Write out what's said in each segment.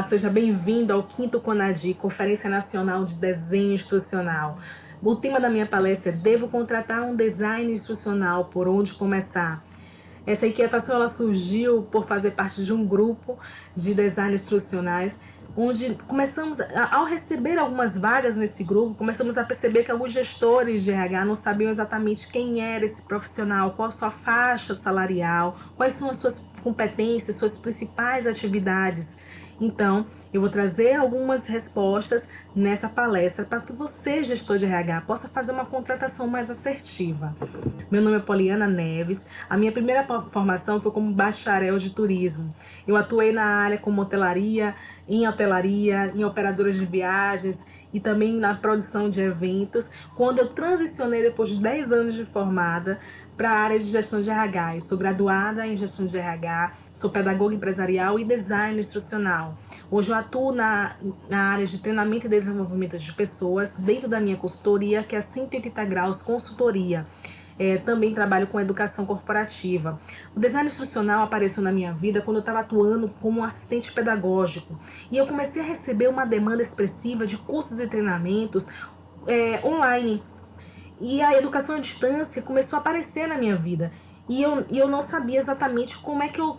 seja bem-vindo ao 5º CONADI, Conferência Nacional de Desenho Instrucional. O tema da minha palestra é: devo contratar um design instrucional, por onde começar? Essa inquietação ela surgiu por fazer parte de um grupo de design instrucionais, onde começamos, ao receber algumas vagas nesse grupo, começamos a perceber que alguns gestores de RH não sabiam exatamente quem era esse profissional, qual a sua faixa salarial, quais são as suas competências, suas principais atividades. Então, eu vou trazer algumas respostas nessa palestra para que você, gestor de RH, possa fazer uma contratação mais assertiva. Meu nome é Poliana Neves. A minha primeira formação foi como bacharel de turismo. Eu atuei na área como hotelaria, em operadoras de viagens e também na produção de eventos, quando eu transicionei depois de 10 anos de formada para a área de gestão de RH. Eu sou graduada em gestão de RH, sou pedagoga empresarial e design instrucional. Hoje eu atuo na área de treinamento e desenvolvimento de pessoas dentro da minha consultoria, que é 180 Graus Consultoria. Também trabalho com educação corporativa. O design instrucional apareceu na minha vida quando eu estava atuando como assistente pedagógico. E eu comecei a receber uma demanda expressiva de cursos e treinamentos online. E a educação à distância começou a aparecer na minha vida. E eu não sabia exatamente como é que eu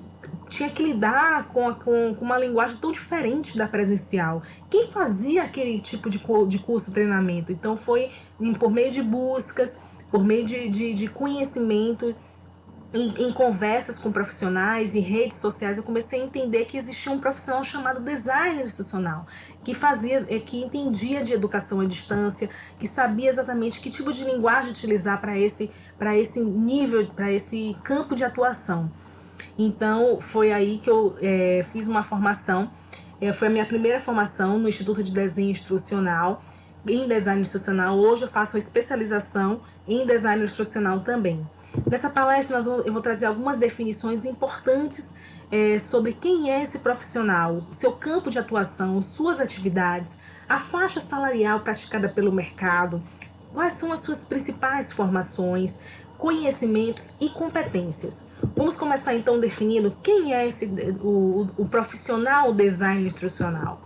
tinha que lidar com uma linguagem tão diferente da presencial. Quem fazia aquele tipo de curso e treinamento? Então foi por meio de buscas, por meio de conhecimento, em conversas com profissionais, em redes sociais, eu comecei a entender que existia um profissional chamado designer institucional, que entendia de educação à distância, que sabia exatamente que tipo de linguagem utilizar para esse nível, para esse campo de atuação. Então, foi aí que eu fiz uma formação, foi a minha primeira formação no Instituto de Desenho Instrucional, em design instrucional. Hoje eu faço uma especialização em design instrucional também. Nessa palestra eu vou trazer algumas definições importantes sobre quem é esse profissional, o seu campo de atuação, suas atividades, a faixa salarial praticada pelo mercado, quais são as suas principais formações, conhecimentos e competências. Vamos começar então definindo quem é o profissional design instrucional.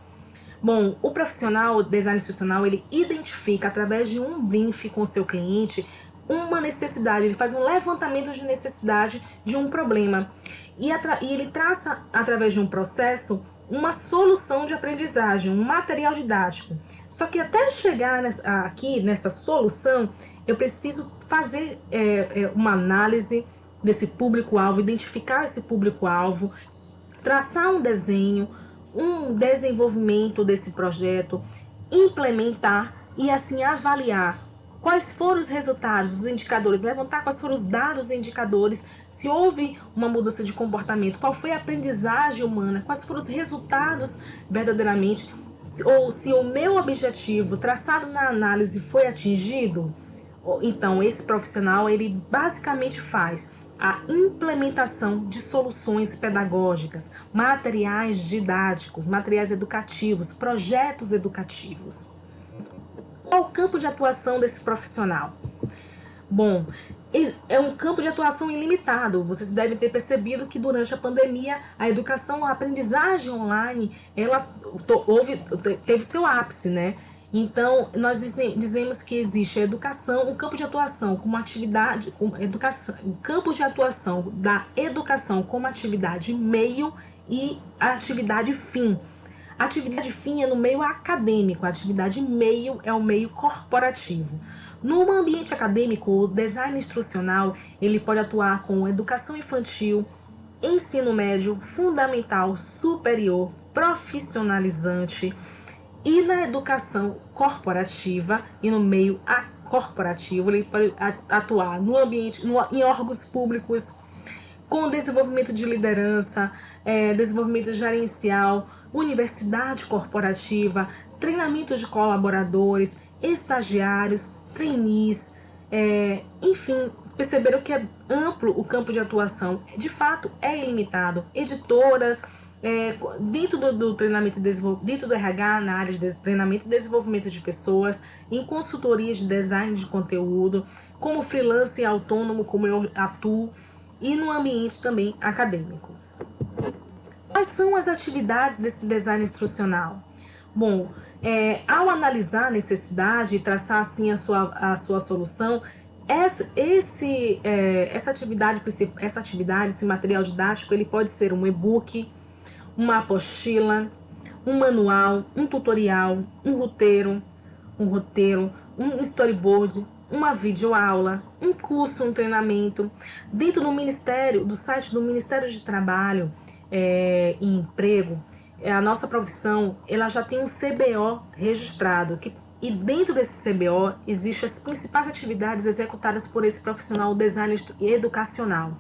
Bom, o profissional design instrucional, ele identifica através de um briefing com o seu cliente uma necessidade, ele faz um levantamento de necessidade de um problema e ele traça através de um processo uma solução de aprendizagem, um material didático. Só que até chegar aqui nessa solução, eu preciso fazer uma análise desse público-alvo, identificar esse público-alvo, traçar um desenho, um desenvolvimento desse projeto, implementar e assim avaliar quais foram os resultados, os indicadores, levantar quais foram os dados e indicadores, se houve uma mudança de comportamento, qual foi a aprendizagem humana, quais foram os resultados verdadeiramente, ou se o meu objetivo traçado na análise foi atingido. Então, esse profissional, ele basicamente faz a implementação de soluções pedagógicas, materiais didáticos, materiais educativos, projetos educativos. Qual o campo de atuação desse profissional? Bom, é um campo de atuação ilimitado. Vocês devem ter percebido que durante a pandemia a educação, a aprendizagem online, ela teve seu ápice, né? Então, nós dizemos que existe a educação, um campo de atuação como atividade, um campo de atuação da educação como atividade meio e atividade fim. A atividade fim é no meio acadêmico, a atividade meio é o meio corporativo. No ambiente acadêmico, o design instrucional, ele pode atuar com educação infantil, ensino médio, fundamental, superior, profissionalizante, e na educação corporativa e no meio corporativo, ele pode atuar no ambiente, em órgãos públicos, com desenvolvimento de liderança, desenvolvimento gerencial, universidade corporativa, treinamento de colaboradores, estagiários, trainees, enfim, perceberam que é amplo o campo de atuação, de fato é ilimitado. Editoras, dentro do treinamento dentro do RH, na área de treinamento e desenvolvimento de pessoas, em consultorias de design de conteúdo, como freelancer e autônomo, como eu atuo, e no ambiente também acadêmico. Quais são as atividades desse design instrucional? Bom, ao analisar a necessidade e traçar assim a sua solução, essa atividade, esse material didático, ele pode ser um e-book, uma apostila, um manual, um tutorial, um roteiro, um storyboard, uma videoaula, um curso, um treinamento. Dentro do site do Ministério de Trabalho e Emprego, a nossa profissão ela já tem um CBO registrado, e dentro desse CBO existem as principais atividades executadas por esse profissional design educacional.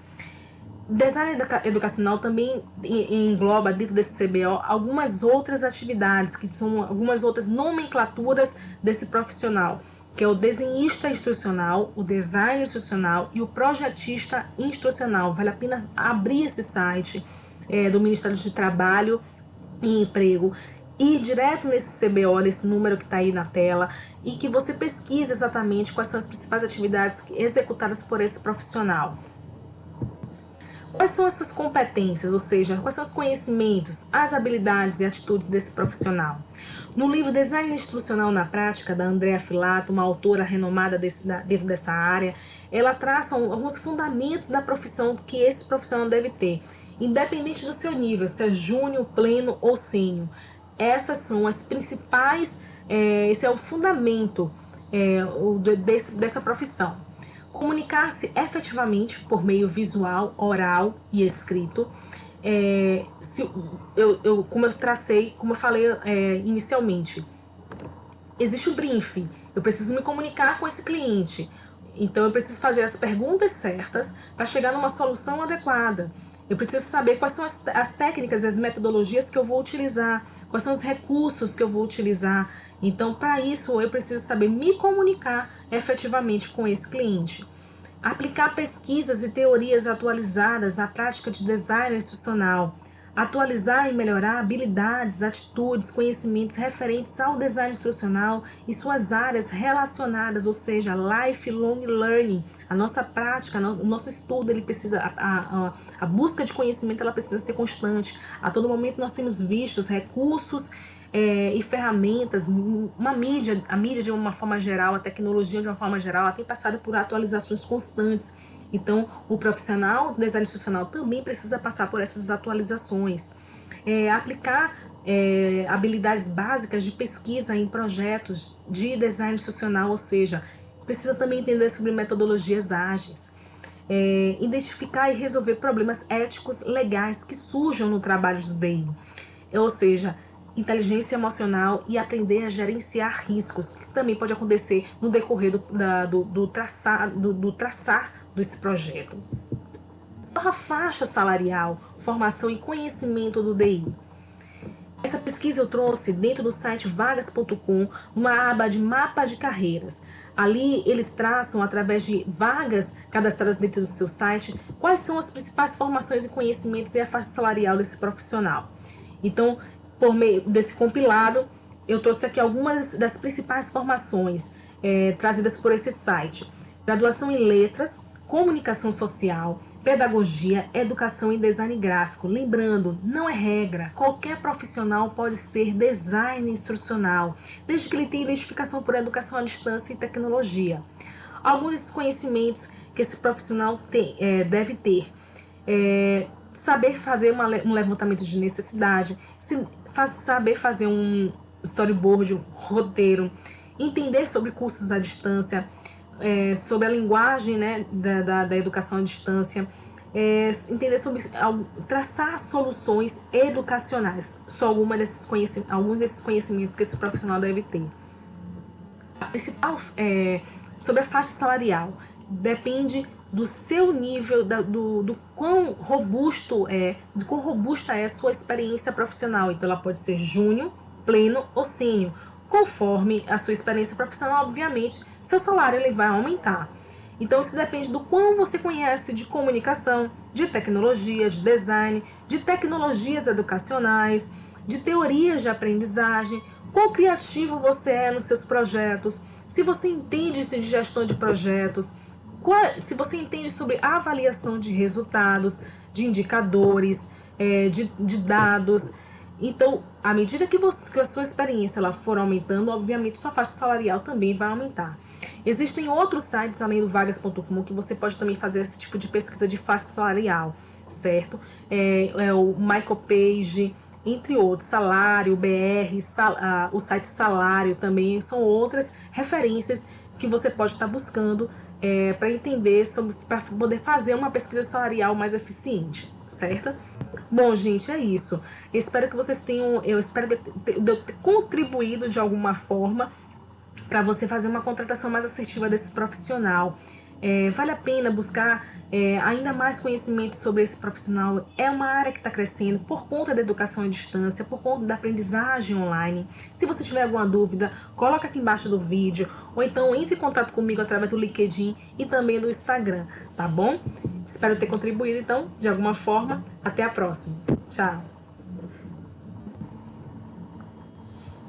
Design educacional também engloba dentro desse CBO algumas outras atividades, que são algumas outras nomenclaturas desse profissional, que é o desenhista instrucional, o design instrucional e o projetista instrucional. Vale a pena abrir esse site do Ministério de Trabalho e Emprego, ir direto nesse CBO, nesse número que está aí na tela, e que você pesquise exatamente quais são as principais atividades executadas por esse profissional. Quais são as suas competências, ou seja, quais são os conhecimentos, as habilidades e atitudes desse profissional? No livro Design Instrucional na Prática, da Andrea Filato, uma autora renomada dentro dessa área, ela traça alguns fundamentos da profissão que esse profissional deve ter, independente do seu nível, se é júnior, pleno ou sênior. Essas são as principais, esse é o fundamento dessa profissão. Comunicar-se efetivamente por meio visual, oral e escrito. Como eu falei inicialmente, existe o briefing. Eu preciso me comunicar com esse cliente. Então, eu preciso fazer as perguntas certas para chegar numa solução adequada. Eu preciso saber quais são as técnicas e as metodologias que eu vou utilizar, quais são os recursos que eu vou utilizar. Então, para isso, eu preciso saber me comunicar efetivamente com esse cliente. Aplicar pesquisas e teorias atualizadas à prática de design instrucional. Atualizar e melhorar habilidades, atitudes, conhecimentos referentes ao design instrucional e suas áreas relacionadas, ou seja, lifelong learning. A nossa prática, o nosso estudo, ele precisa, a busca de conhecimento, ela precisa ser constante. A todo momento nós temos vistos recursos e ferramentas, a mídia de uma forma geral, a tecnologia de uma forma geral, ela tem passado por atualizações constantes. Então, o profissional do design instrucional também precisa passar por essas atualizações. Aplicar habilidades básicas de pesquisa em projetos de design instrucional, ou seja, precisa também entender sobre metodologias ágeis. Identificar e resolver problemas éticos legais que surjam no trabalho do DI. Ou seja, inteligência emocional e aprender a gerenciar riscos, que também pode acontecer no decorrer do traçar desse projeto. A faixa salarial, formação e conhecimento do DI. Essa pesquisa eu trouxe dentro do site vagas.com, uma aba de mapa de carreiras. Ali eles traçam, através de vagas cadastradas dentro do seu site, quais são as principais formações e conhecimentos e a faixa salarial desse profissional. Então, por meio desse compilado, eu trouxe aqui algumas das principais formações trazidas por esse site. Graduação em Letras, Comunicação Social, Pedagogia, Educação e Design Gráfico. Lembrando, não é regra, qualquer profissional pode ser designer instrucional, desde que ele tenha identificação por educação à distância e tecnologia. Alguns desses conhecimentos que esse profissional deve ter. Saber fazer um levantamento de necessidade, saber fazer um storyboard, um roteiro, entender sobre cursos à distância, sobre a linguagem, né, da educação à distância, entender sobre traçar soluções educacionais. Só alguns desses conhecimentos que esse profissional deve ter. A principal, sobre a faixa salarial, depende do seu nível, do quão robusta é a sua experiência profissional. Então, ela pode ser júnior, pleno ou sênior. Conforme a sua experiência profissional, obviamente, seu salário ele vai aumentar. Então, isso depende do quão você conhece de comunicação, de tecnologia, de design, de tecnologias educacionais, de teorias de aprendizagem, quão criativo você é nos seus projetos, se você entende de gestão de projetos, se você entende sobre avaliação de resultados, de indicadores, de dados. Então, à medida que a sua experiência ela for aumentando, obviamente sua faixa salarial também vai aumentar. Existem outros sites além do vagas.com que você pode também fazer esse tipo de pesquisa de faixa salarial, certo? O Michael Page, entre outros, Salário, BR, o site Salário também são outras referências que você pode estar buscando para entender, para poder fazer uma pesquisa salarial mais eficiente, certo? Bom, gente, é isso. Eu espero ter contribuído de alguma forma para você fazer uma contratação mais assertiva desse profissional. Vale a pena buscar ainda mais conhecimento sobre esse profissional. É uma área que está crescendo por conta da educação à distância, por conta da aprendizagem online. Se você tiver alguma dúvida, coloca aqui embaixo do vídeo, ou então entre em contato comigo através do LinkedIn e também do Instagram, tá bom? Espero ter contribuído, então, de alguma forma. Até a próxima. Tchau!